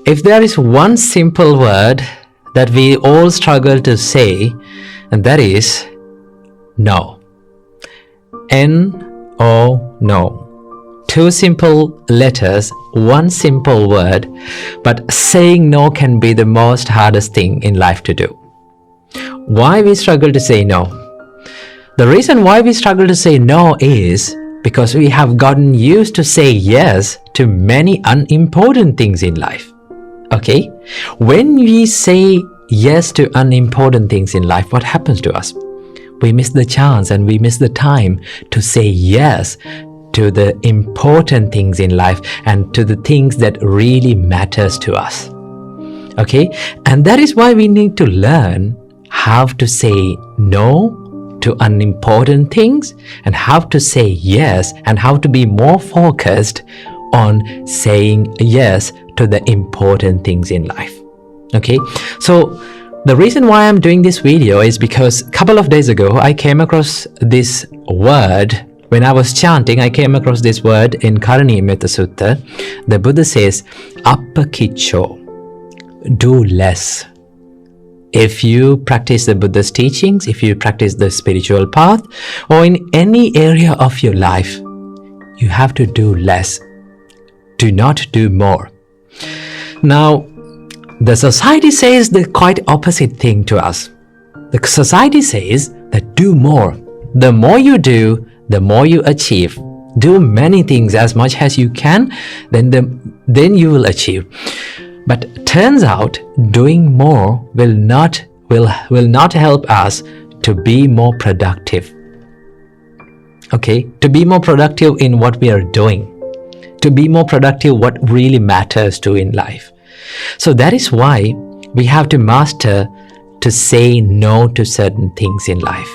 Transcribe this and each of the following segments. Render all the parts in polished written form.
If there is one simple word that we all struggle to say, and that is no. N-O, no. Two simple letters, one simple word, but saying no can be the most hardest thing in life to do. Why we struggle to say no? The reason why we struggle to say no is because we have gotten used to say yes to many unimportant things in life. Okay? When we say yes to unimportant things in life, what happens to us? We miss the chance and we miss the time to say yes to the important things in life and to the things that really matters to us. Okay? And that is why we need to learn how to say no to unimportant things and how to say yes and how to be more focused on saying yes to the important things in life. Okay, so the reason why I'm doing this video is because a couple of days ago I came across this word. When I was chanting, I came across this word in Karani Metta Sutta. The Buddha says, Appakicho, do less. If you practice the Buddha's teachings, if you practice the spiritual path, or in any area of your life, you have to do less. Do not do more. Now, the society says the quite opposite thing to us. The society says that do more. The more you do, the more you achieve. Do many things as much as you can, then you will achieve. But turns out doing more will not help us to be more productive. Okay, to be more productive in what we are doing, to be more productive what really matters to in life. So that is why we have to master to say no to certain things in life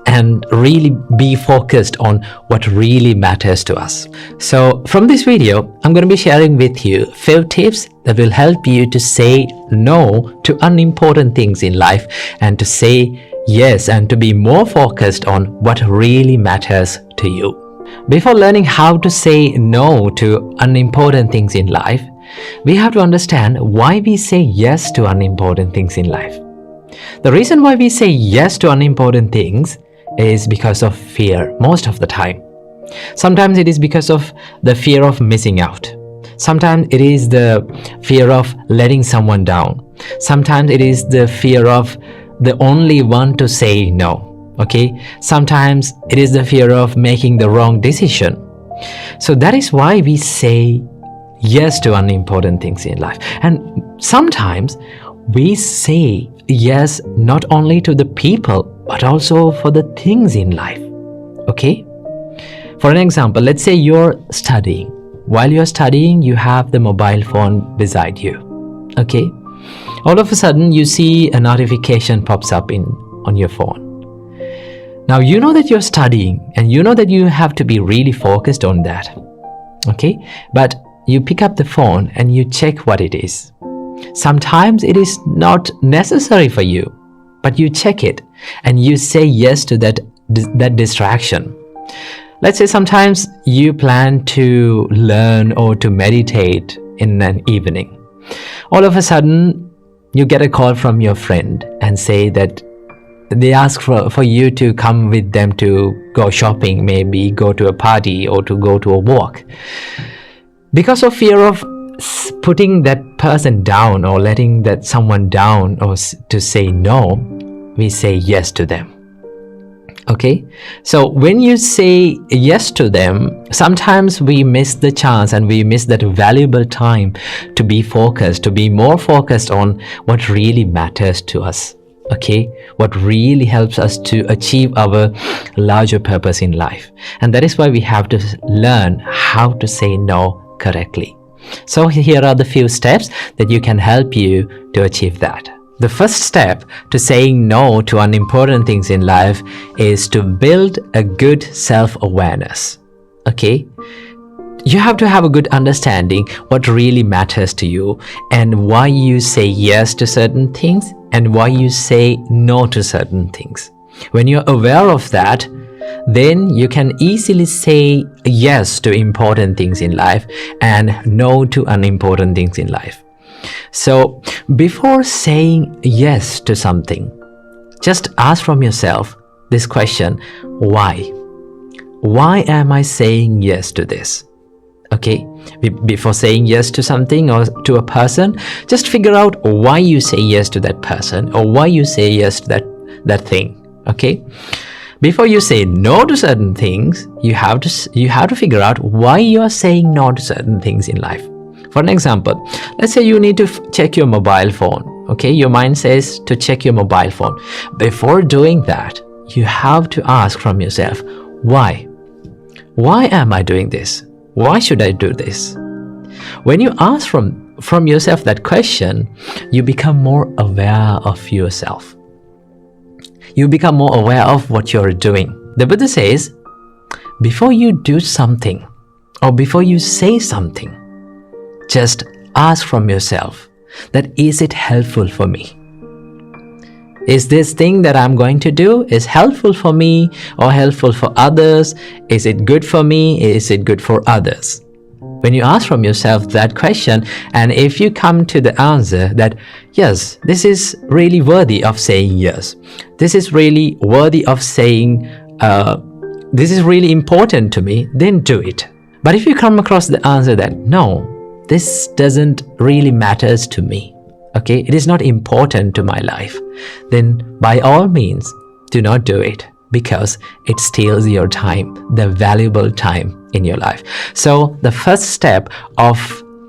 and really be focused on what really matters to us. So from this video, I'm going to be sharing with you 5 tips that will help you to say no to unimportant things in life and to say yes and to be more focused on what really matters to you. Before learning how to say no to unimportant things in life, we have to understand why we say yes to unimportant things in life. The reason why we say yes to unimportant things is because of fear most of the time. Sometimes it is because of the fear of missing out. Sometimes it is the fear of letting someone down. Sometimes it is the fear of the only one to say no. Okay? Sometimes it is the fear of making the wrong decision. So that is why we say yes to unimportant things in life. And sometimes we say yes not only to the people but also for the things in life. Okay? For an example, let's say you're studying. While you're studying, you have the mobile phone beside you. Okay? All of a sudden, you see a notification pops up on your phone. Now, you know that you're studying and you know that you have to be really focused on that. Okay? But you pick up the phone and you check what it is. Sometimes it is not necessary for you, but you check it and you say yes to that distraction. Let's say sometimes you plan to learn or to meditate in an evening. All of a sudden, you get a call from your friend and say that they ask for you to come with them to go shopping, maybe go to a party or to go to a walk. Because of fear of putting that person down or letting that someone down or to say no, we say yes to them. Okay? So when you say yes to them, sometimes we miss the chance and we miss that valuable time to be focused, to be more focused on what really matters to us. Okay? What really helps us to achieve our larger purpose in life. And that is why we have to learn how to say no correctly. So here are the few steps that you can help you to achieve that. The first step to saying no to unimportant things in life is to build a good self-awareness. Okay? You have to have a good understanding what really matters to you and why you say yes to certain things and why you say no to certain things. When you're aware of that, then you can easily say yes to important things in life and no to unimportant things in life. So before saying yes to something, just ask from yourself this question: why? Why am I saying yes to this? Okay, before saying yes to something or to a person, just figure out why you say yes to that person or why you say yes to that thing. Okay, before you say no to certain things, you have to figure out why you are saying no to certain things in life. For an example, let's say you need to check your mobile phone. Okay, your mind says to check your mobile phone. Before doing that, you have to ask from yourself, why? Why am I doing this? Why should I do this? When you ask from yourself that question, you become more aware of yourself. You become more aware of what you're doing. The Buddha says, before you do something or before you say something, just ask from yourself that, is it helpful for me? Is this thing that I'm going to do is helpful for me or helpful for others? Is it good for me? Is it good for others? When you ask from yourself that question, and if you come to the answer that, yes, this is really worthy of saying yes, this is really worthy of saying, this is really important to me, then do it. But if you come across the answer that, no, this doesn't really matters to me, okay, it is not important to my life, then by all means, do not do it, because it steals your time, the valuable time in your life. So the first step of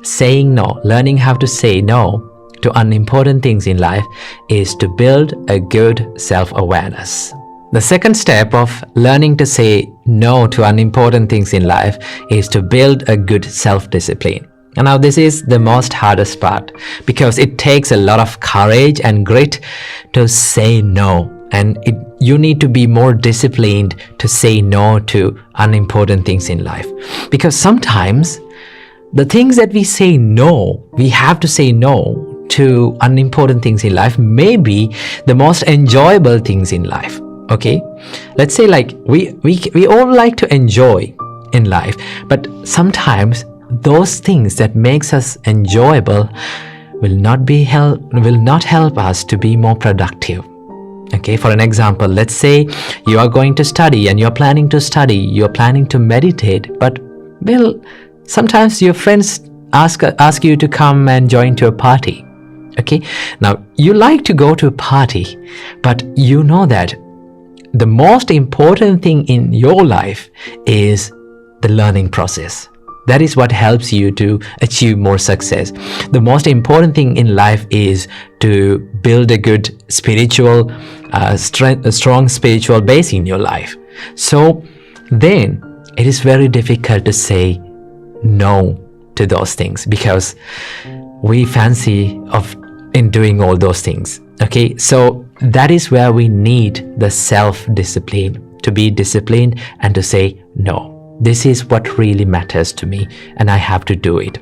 saying no, learning how to say no to unimportant things in life, is to build a good self-awareness. The second step of learning to say no to unimportant things in life is to build a good self-discipline. And now this is the most hardest part, because it takes a lot of courage and grit to say no. And you need to be more disciplined to say no to unimportant things in life. Because sometimes the things that we say no, we have to say no to unimportant things in life, may be the most enjoyable things in life. Okay? Let's say like we all like to enjoy in life, but sometimes those things that makes us enjoyable will not help us to be more productive. Okay, for an example, let's say you are going to study and you're planning to study, you're planning to meditate, but well, sometimes your friends ask you to come and join to a party. Okay, now you like to go to a party, but you know that the most important thing in your life is the learning process. That is what helps you to achieve more success. The most important thing in life is to build a good spiritual, a strong spiritual base in your life. So then it is very difficult to say no to those things, because we fancy in doing all those things. Okay, so that is where we need the self-discipline, to be disciplined and to say no. This is what really matters to me, and I have to do it.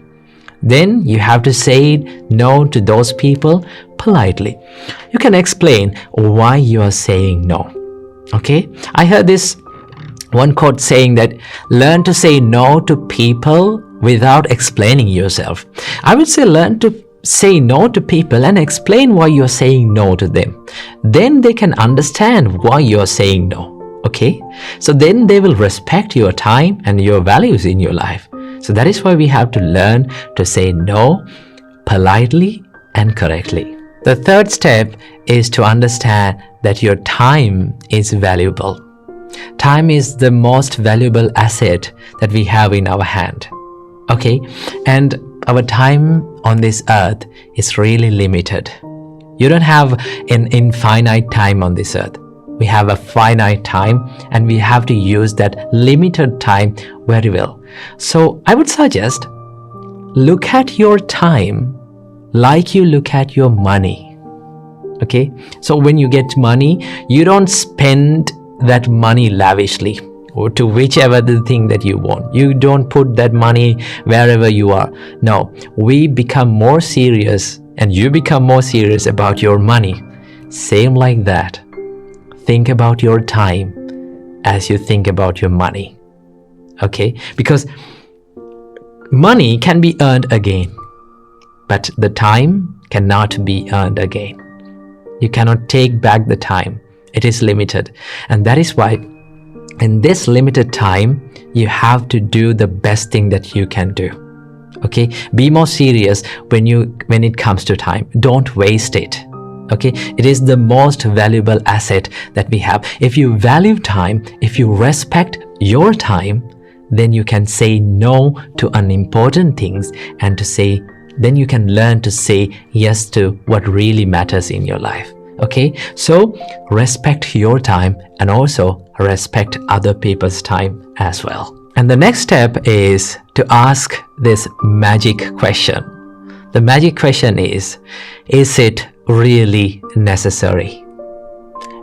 Then you have to say no to those people politely. You can explain why you are saying no. Okay? I heard this one quote saying that, learn to say no to people without explaining yourself. I would say learn to say no to people and explain why you're saying no to them. Then they can understand why you're saying no. Okay, so then they will respect your time and your values in your life. So that is why we have to learn to say no politely and correctly. The third step is to understand that your time is valuable. Time is the most valuable asset that we have in our hand. Okay, and our time on this earth is really limited. You don't have an infinite time on this earth. We have a finite time, and we have to use that limited time very well. So I would suggest, look at your time like you look at your money. Okay, so when you get money, you don't spend that money lavishly or to whichever the thing that you want. You don't put that money wherever you are. No, we become more serious, and you become more serious about your money. Same like that. Think about your time as you think about your money. Okay? Because money can be earned again, but the time cannot be earned again. You cannot take back the time. It is limited. And that is why in this limited time, you have to do the best thing that you can do. Okay? Be more serious when it comes to time. Don't waste it. Okay? It is the most valuable asset that we have. If you value time, if you respect your time, then you can say no to unimportant things, and then you can learn to say yes to what really matters in your life. Okay? So respect your time and also respect other people's time as well. And the next step is to ask this magic question. The magic question is it really necessary?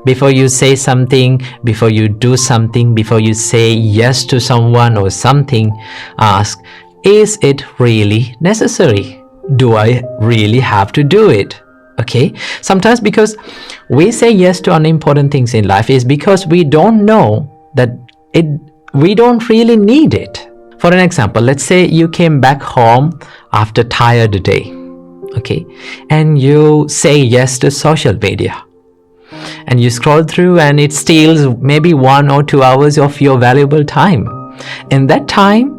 Before you say something, before you do something, before you say yes to someone or something, ask, is it really necessary? Do I really have to do it? Okay? Sometimes because we say yes to unimportant things in life is because we don't know that we don't really need it. For an example, let's say you came back home after a tired day, okay, and you say yes to social media, and you scroll through and it steals maybe 1 or 2 hours of your valuable time. In that time,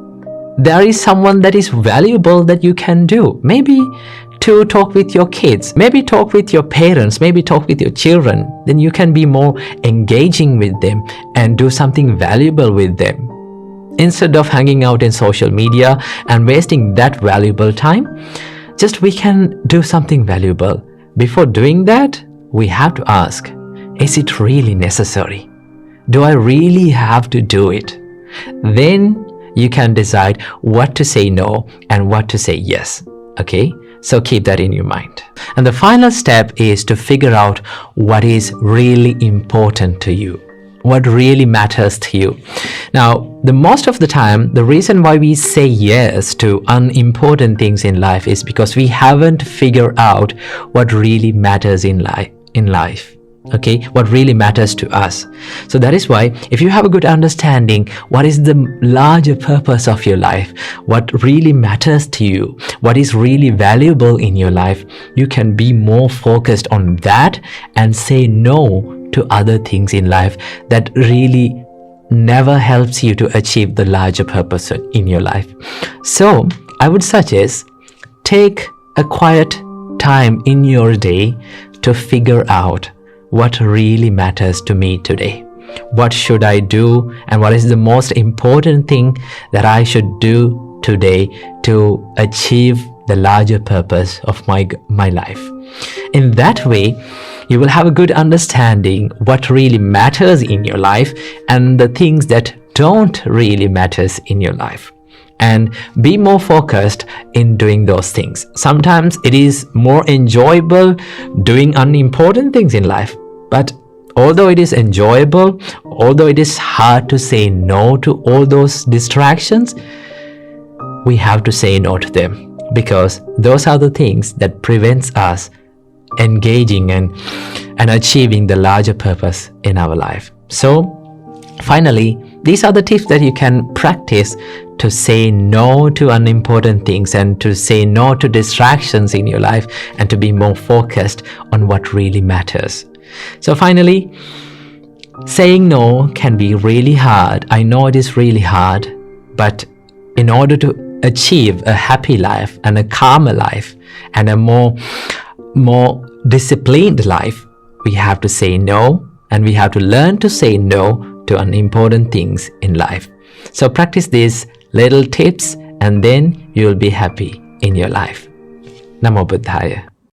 there is someone that is valuable that you can do. Maybe to talk with your kids, maybe talk with your parents, maybe talk with your children. Then you can be more engaging with them and do something valuable with them. Instead of hanging out in social media and wasting that valuable time, just we can do something valuable. Before doing that, we have to ask, is it really necessary? Do I really have to do it? Then you can decide what to say no and what to say yes. Okay? So keep that in your mind. And the final step is to figure out what is really important to you, what really matters to you. Now, the most of the time, the reason why we say yes to unimportant things in life is because we haven't figured out what really matters in life. Okay, what really matters to us. So that is why if you have a good understanding what is the larger purpose of your life, what really matters to you, what is really valuable in your life, you can be more focused on that and say no to other things in life that really never helps you to achieve the larger purpose in your life. So I would suggest take a quiet time in your day to figure out what really matters to me today. What should I do, and what is the most important thing that I should do today to achieve the larger purpose of my life. In that way, you will have a good understanding what really matters in your life and the things that don't really matters in your life, and be more focused in doing those things. Sometimes it is more enjoyable doing unimportant things in life, but although it is enjoyable, although it is hard to say no to all those distractions, we have to say no to them, because those are the things that prevents us engaging and achieving the larger purpose in our life. So finally, these are the tips that you can practice to say no to unimportant things and to say no to distractions in your life and to be more focused on what really matters. So finally, saying no can be really hard. I know it is really hard, but in order to achieve a happy life and a calmer life and a more disciplined life, we have to say no, and we have to learn to say no to unimportant things in life. So practice these little tips and then you will be happy in your life. Namo Buddhaya.